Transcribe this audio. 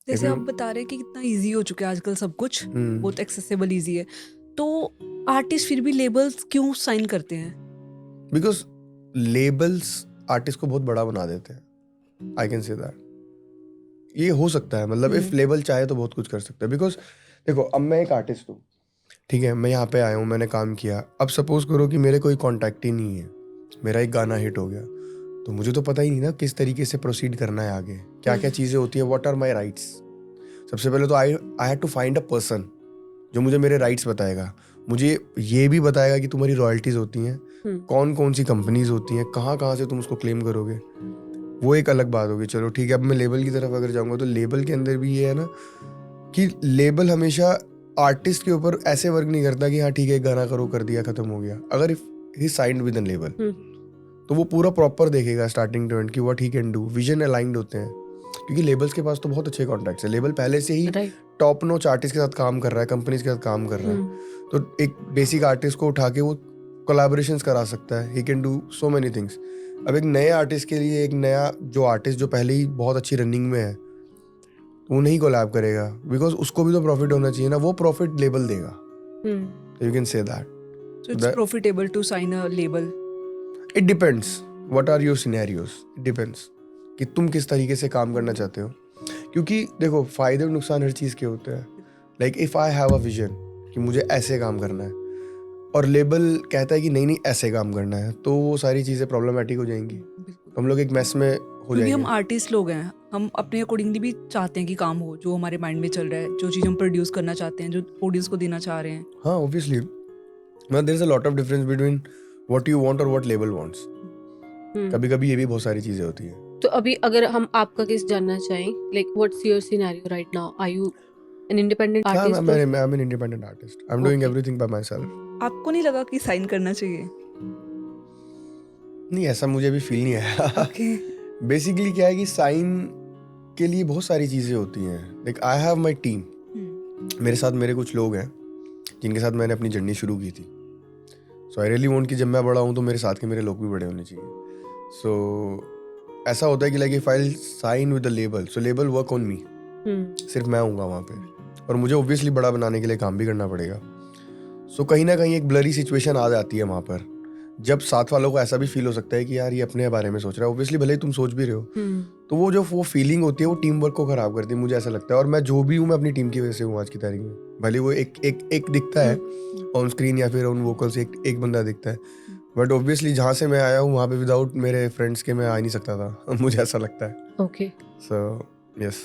जैसे आप बता रहे हैं कि कितना इजी हो चुका है आजकल सब कुछ, बहुत एक्सेसिबल इजी है, तो आर्टिस्ट फिर भी लेबल्स क्यों साइन करते हैं? बिकॉज लेबल्स आर्टिस्ट को बहुत बड़ा बना देते हैं, आई कैन से दैट। ये हो सकता है, मतलब इफ लेबल चाहे तो बहुत कुछ कर सकता है। बिकॉज देखो, अब मैं एक आर्टिस्ट हूँ, ठीक है, मैं यहाँ पे आया हूँ, मैंने काम किया। अब सपोज करो कि मेरे कोई कॉन्टैक्ट ही नहीं है, मेरा एक गाना हिट हो गया, तो मुझे तो पता ही नहीं ना किस तरीके से प्रोसीड करना है आगे, क्या क्या चीज़ें होती है, व्हाट आर माई राइट्स। सबसे पहले तो I had to find a person जो मुझे मेरे राइट्स बताएगा, मुझे ये भी बताएगा कि तुम्हारी रॉयल्टीज होती हैं, कौन कौन सी कंपनीज होती हैं, कहाँ कहाँ से तुम उसको क्लेम करोगे। वो एक अलग बात होगी। चलो ठीक है, अब मैं लेबल की तरफ अगर जाऊँगा तो लेबल के अंदर भी ये है ना कि लेबल हमेशा आर्टिस्ट के ऊपर ऐसे वर्क नहीं करता कि हाँ ठीक है गाना करो, कर दिया, खत्म हो गया। अगर if he signed with an label तो वो पूरा प्रॉपर देखेगा स्टार्टिंग टू एंड की what he can do. Vision aligned होते हैं, क्योंकि लेबल्स के पास तो बहुत अच्छे कॉन्टैक्ट्स है। लेबल पहले से ही टॉप नॉच आर्टिस्ट के साथ काम कर रहा है, कंपनीज के साथ काम कर रहा है, तो एक बेसिक आर्टिस्ट को उठा के वो कोलैबोरेशंस करा सकता है। ही can do so many things. अब एक नए आर्टिस्ट के लिए, एक नया जो आर्टिस्ट जो पहले ही बहुत अच्छी रनिंग में है, वो नहीं कोलैब करेगा, बिकॉज उसको भी तो प्रॉफिट होना चाहिए ना, वो प्रॉफिट लेबल देगा। You can say that. So it's profitable to sign a label. It depends what are your scenarios, it depends कि तुम किस तरीके से काम करना चाहते हो। क्योंकि देखो, फायदे और नुकसान हर चीज़ के होते हैं। Like if I have a vision कि मुझे ऐसे काम करना है, और लेबल कहता है कि नहीं नहीं ऐसे काम करना है, तो वो सारी चीज़ें प्रॉब्लमेटिक हो जाएंगी, तो हम लोग एक मैस में हो क्योंकि हम जाएंगे। आर्टिस्ट लोग हैं, हम अपने अकॉर्डिंगली भी चाहते हैं कि काम हो, जो हमारे माइंड में चल रहा है, जो चीज़ हम प्रोड्यूस करना चाहते हैं, जो ऑडियंस को देना चाह रहे हैं। हाँ ऑब्वियसली, मतलब there is a lot of difference between what you want और व्हाट लेबल वांट्स। कभी कभी ये भी बहुत सारी चीज़ें होती हैं। तो अभी अगर हम आपका केस जानना चाहें, like what's your scenario right now, are you an independent हाँ, आर्टिस्ट? मैं am an independent artist, I am doing everything by myself. आपको नहीं लगा कि साइन करना चाहिए? नहीं, ऐसा मुझे अभी फील नहीं आया। ओके। बेसिकली क्या है कि साइन के लिए बहुत सारी चीज़ें होती हैं। Like I have my team, मेरे साथ मेरे कुछ लोग हैं जिनके साथ मैंने अपनी जर्नी शुरू की थी। सो आई रियली वांट कि जब मैं बड़ा हूँ तो मेरे साथ के मेरे लोग भी बड़े होने चाहिए। सो ऐसा होता है कि like if I sign with the label, so label work on me, सिर्फ मैं हूँगा वहाँ पे, और मुझे ऑब्वियसली बड़ा बनाने के लिए काम भी करना पड़ेगा। सो कहीं ना कहीं एक ब्लरी सिचुएशन आ जाती है वहाँ पर, जब साथ वालों को ऐसा भी फील हो सकता है कि यार ये अपने बारे में सोच रहा है, ऑब्वियसली भले ही तुम सोच भी रहे हो, तो वो जो वो फीलिंग होती है वो टीम वर्क को खराब करती है, मुझे ऐसा लगता है। और मैं जो भी हूँ, मैं अपनी टीम की वजह से हूँ आज की तारीख में। भले वो एक दिखता है ऑन स्क्रीन या फिर ऑन वोकल्स, एक बंदा दिखता है, बट ऑब्वियसली जहाँ से मैं आया हूँ वहाँ पे विदाउट मेरे फ्रेंड्स के मैं आ ही नहीं सकता था। मुझे ऐसा लगता है। Okay, so yes.